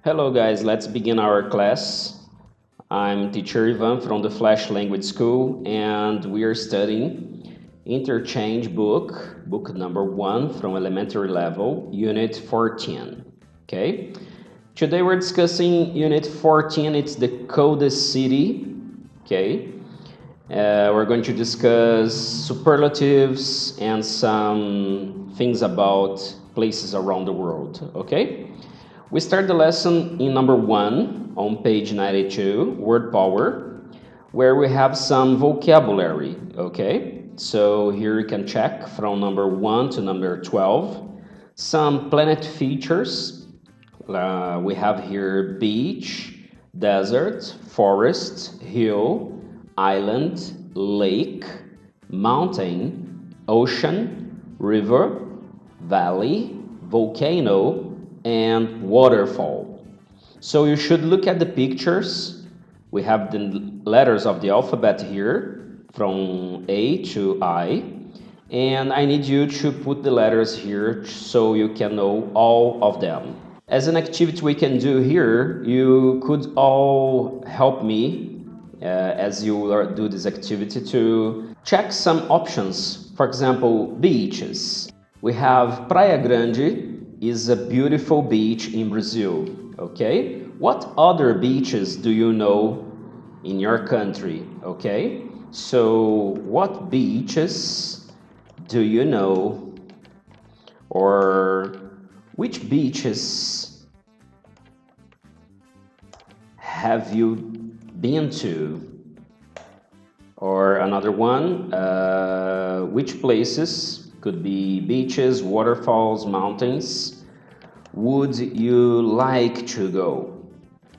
Hello guys, let's begin our class. I'm teacher Ivan from the Flash Language School and we are studying Interchange book number 1 from elementary level, unit 14. Okay? Today we're discussing unit 14, it's the coldest city. Okay? We're going to discuss superlatives and some things about places around the world. Okay? We start the lesson in number 1 on page 92, word power, where we have some vocabulary, okay? So here you can check from number 1 to number 12. Some planet features. We have here beach, desert, forest, hill, island, lake, mountain, ocean, river, valley, volcano, and waterfall. So you should look at the pictures. We have the letters of the alphabet here from A to I, and I need you to put the letters here so you can know all of them. As an activity we can do here, you could all help me as you do this activity to check some options. For example, beaches. We have Praia Grande is a beautiful beach in Brazil, okay? What other beaches do you know in your country, okay? So what beaches do you know, or which beaches have you been to? Or another one, which places, could be beaches, waterfalls, mountains, would you like to go?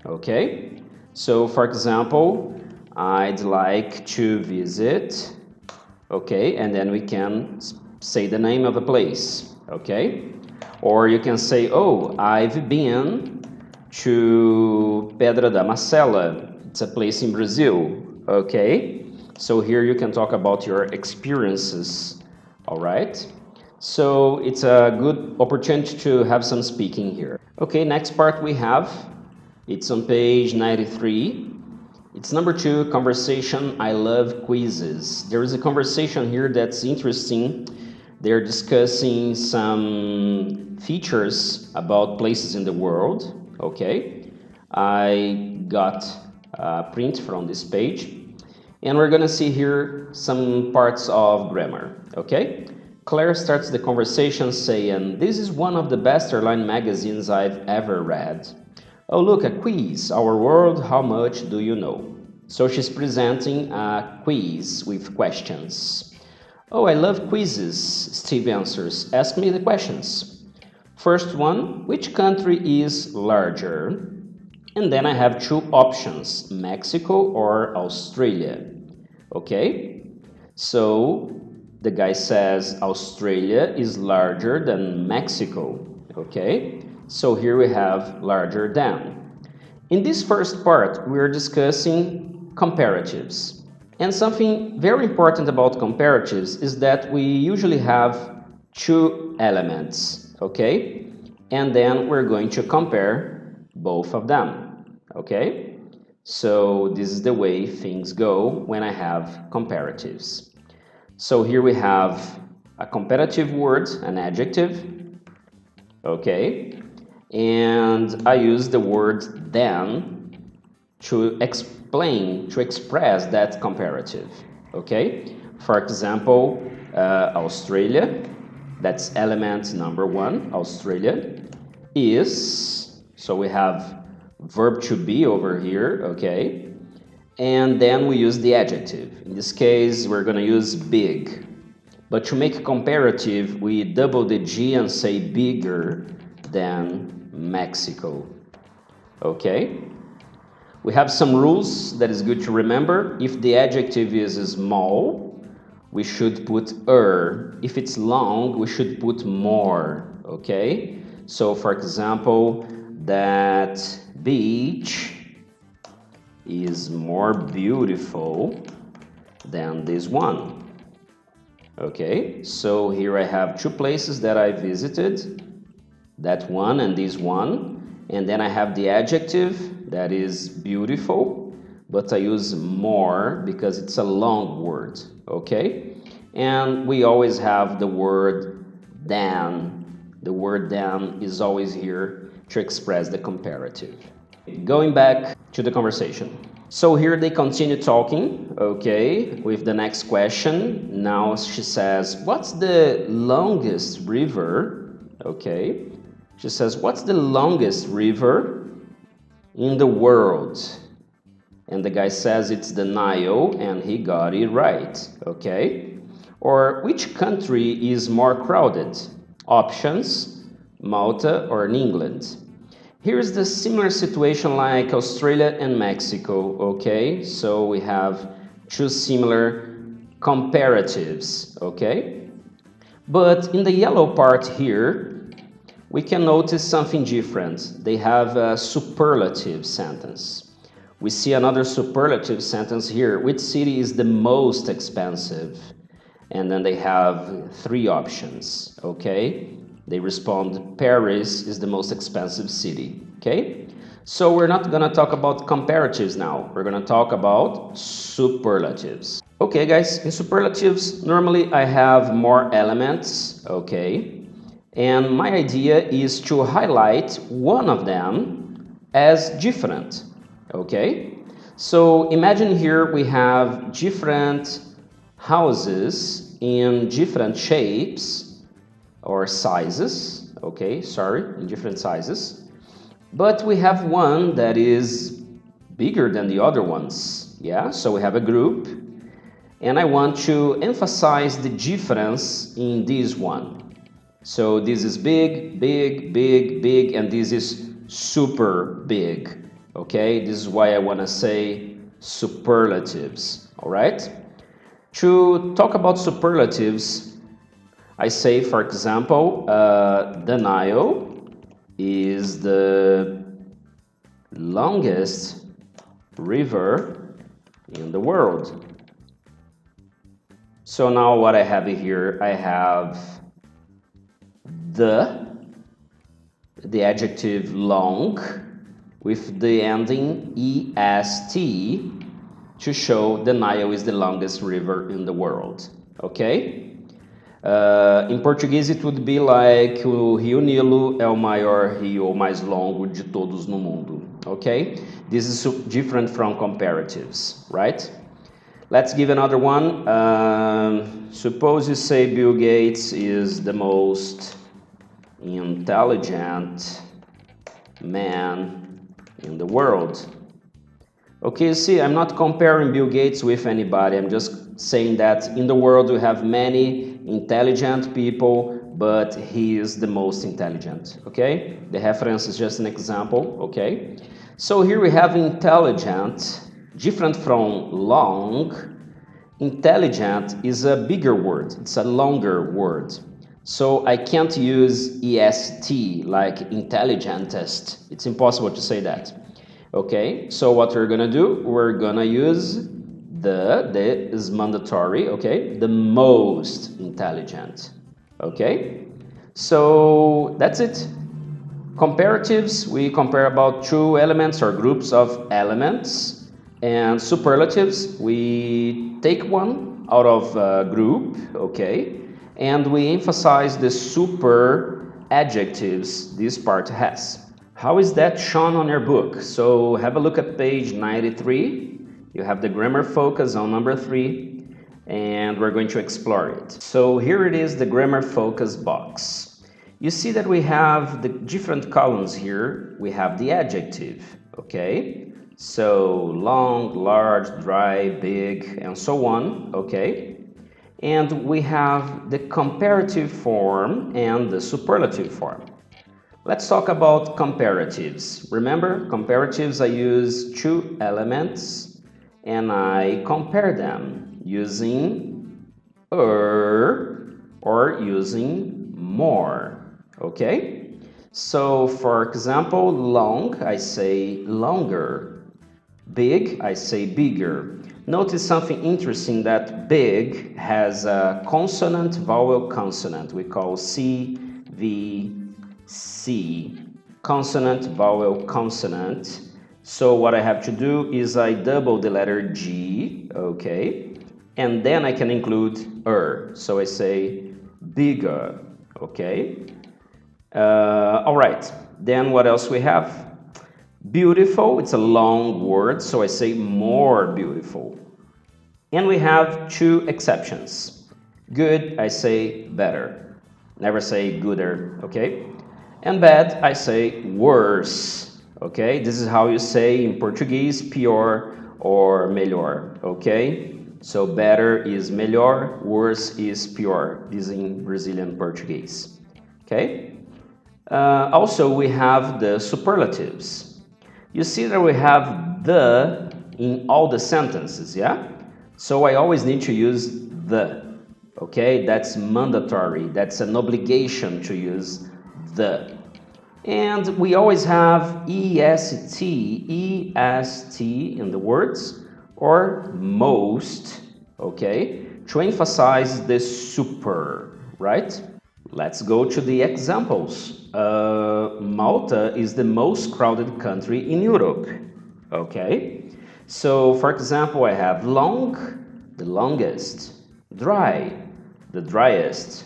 Okay, so for example, I'd like to visit, okay, and then we can say the name of a place, okay? Or you can say, oh, I've been to Pedra da Macela, it's a place in Brazil, okay? So here you can talk about your experiences. All right, so it's a good opportunity to have some speaking here. Okay, next part we have, it's on page 93. It's number 2, conversation. I love quizzes. There is a conversation here that's interesting. They're discussing some features about places in the world. Okay, I got a print from this page. And we're gonna see here some parts of grammar, okay? Claire starts the conversation saying, this is one of the best airline magazines I've ever read. Oh, look, a quiz, our world, how much do you know? So she's presenting a quiz with questions. Oh, I love quizzes, Steve answers. Ask me the questions. First one, which country is larger? And then I have 2 options, Mexico or Australia. Okay, so the guy says Australia is larger than Mexico. Okay, so here we have larger than. In this first part, we are discussing comparatives. And something very important about comparatives is that we usually have 2 elements. Okay, and then we're going to compare both of them. Okay, so this is the way things go when I have comparatives. So here we have a comparative word, an adjective, okay, and I use the word than to explain, to express that comparative, okay. For example, Australia, that's element number 1, Australia, is, so we have verb to be over here, okay? And then we use the adjective. In this case, we're going to use big. But to make a comparative, we double the G and say bigger than Mexico, okay? We have some rules that is good to remember. If the adjective is small, we should put If it's long, we should put more, okay? So, for example, that beach is more beautiful than this one. Okay, so here I have 2 places that I visited, that one and this one, And then I have the adjective, that is beautiful, but I use more because it's a long word, okay? And we always have the word than. The word than is always here to express the comparative. Going back to the conversation. So here they continue talking, okay, with the next question. Now she says, what's the longest river? Okay. She says, what's the longest river in the world? And the guy says it's the Nile, and he got it right, okay? Or which country is more crowded? Options, Malta or England. Here's the similar situation like Australia and Mexico, okay? So we have two similar comparatives, okay? But in the yellow part here, we can notice something different. They have a superlative sentence. We see another superlative sentence here. Which city is the most expensive? And then they have three options, okay? They respond, Paris is the most expensive city, okay? So we're not gonna talk about comparatives now. We're gonna talk about superlatives. Okay, guys, in superlatives, normally I have more elements, okay? And my idea is to highlight one of them as different, okay? So imagine here we have different houses in different shapes or sizes, okay, sorry, in different sizes. But we have one that is bigger than the other ones, yeah? So we have a group, and I want to emphasize the difference in this one. So this is big, big, big, big, and this is super big, okay? This is why I want to say superlatives, all right? To talk about superlatives, I say, for example, the Nile is the longest river in the world. So now what I have here, I have the adjective long with the ending est to show the Nile is the longest river in the world, okay? Em português it would be like o Rio Nilo é o maior rio mais longo de todos no mundo, okay? This is different from comparatives, right? Let's give another one. Suppose you say Bill Gates is the most intelligent man in the world. Okay, see, I'm not comparing Bill Gates with anybody. I'm just saying that in the world we have many intelligent people, but he is the most intelligent, okay? The reference is just an example, okay? So here we have intelligent, different from long. Intelligent is a bigger word, it's a longer word. So I can't use est like intelligentest. It's impossible to say that. Okay, so what we're gonna do, we're gonna use the is mandatory, okay? The most intelligent, okay? So that's it. Comparatives, we compare about two elements or groups of elements. And superlatives, we take one out of a group, okay? And we emphasize the super adjectives this part has. How is that shown on your book? So have a look at page 93. You have the grammar focus on number 3, and we're going to explore it. So here it is, the grammar focus box. You see that we have the different columns here. We have the adjective, okay? So long, large, dry, big, and so on, okay? And we have the comparative form and the superlative form. Let's talk about comparatives. Remember, comparatives, I use two elements and I compare them using or using more, okay? So, for example, long, I say longer. Big, I say bigger. Notice something interesting, that big has a consonant, vowel, consonant. We call C, V, C, consonant, vowel, consonant. So what I have to do is I double the letter G, okay? And then I can include So I say bigger, okay? All right, then what else we have? Beautiful, it's a long word, so I say more beautiful. And we have two exceptions. Good, I say better. Never say gooder, okay? And bad, I say worse, okay? This is how you say in Portuguese, pior or melhor, okay? So better is melhor, worse is pior. This is in Brazilian Portuguese, okay? Also, we have the superlatives. You see that we have the in all the sentences, yeah? So I always need to use the, okay? That's mandatory. That's an obligation to use the. And we always have EST in the words, or most, okay? To emphasize the super, right? Let's go to the examples. Malta is the most crowded country in Europe, okay? So, for example, I have long, the longest, dry, the driest,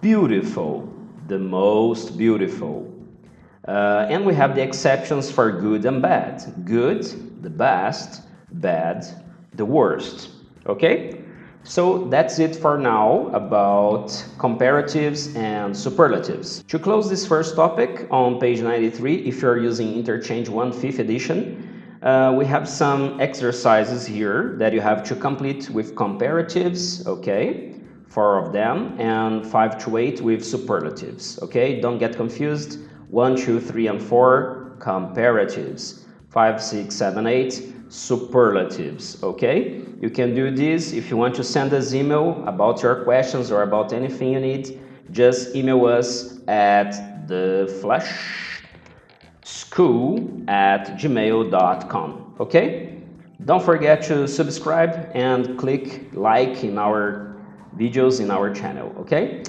beautiful, the most beautiful. And we have the exceptions for good and bad. Good, the best, bad, the worst, okay? So that's it for now about comparatives and superlatives. To close this first topic on page 93, if you're using Interchange 1/5 edition, we have some exercises here that you have to complete with comparatives, okay? 4 of them, and 5 to 8 with superlatives, okay? Don't get confused. 1, 2, 3, and 4, comparatives. 5, 6, 7, 8, superlatives, okay? You can do this. If you want to send us email about your questions or about anything you need, just email us at theflashschool@gmail.com, okay? Don't forget to subscribe and click like in our videos in our channel, okay?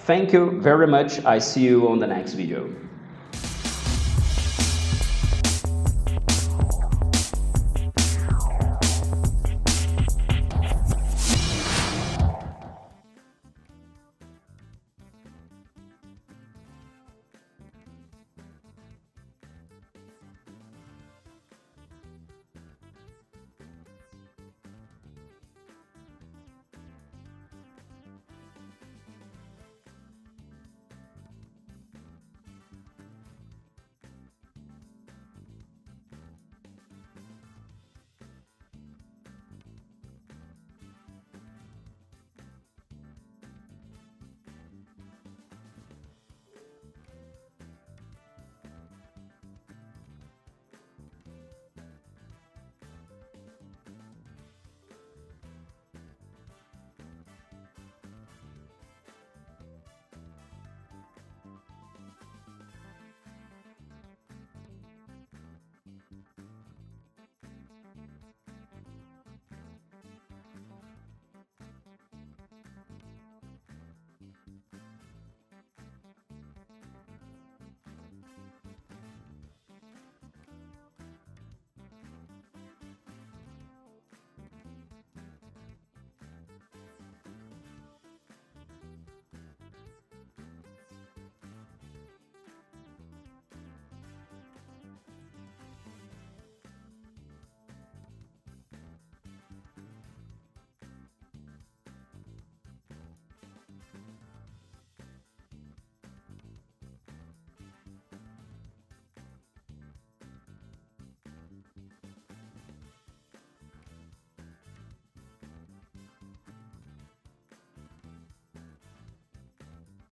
Thank you very much. I see you on the next video.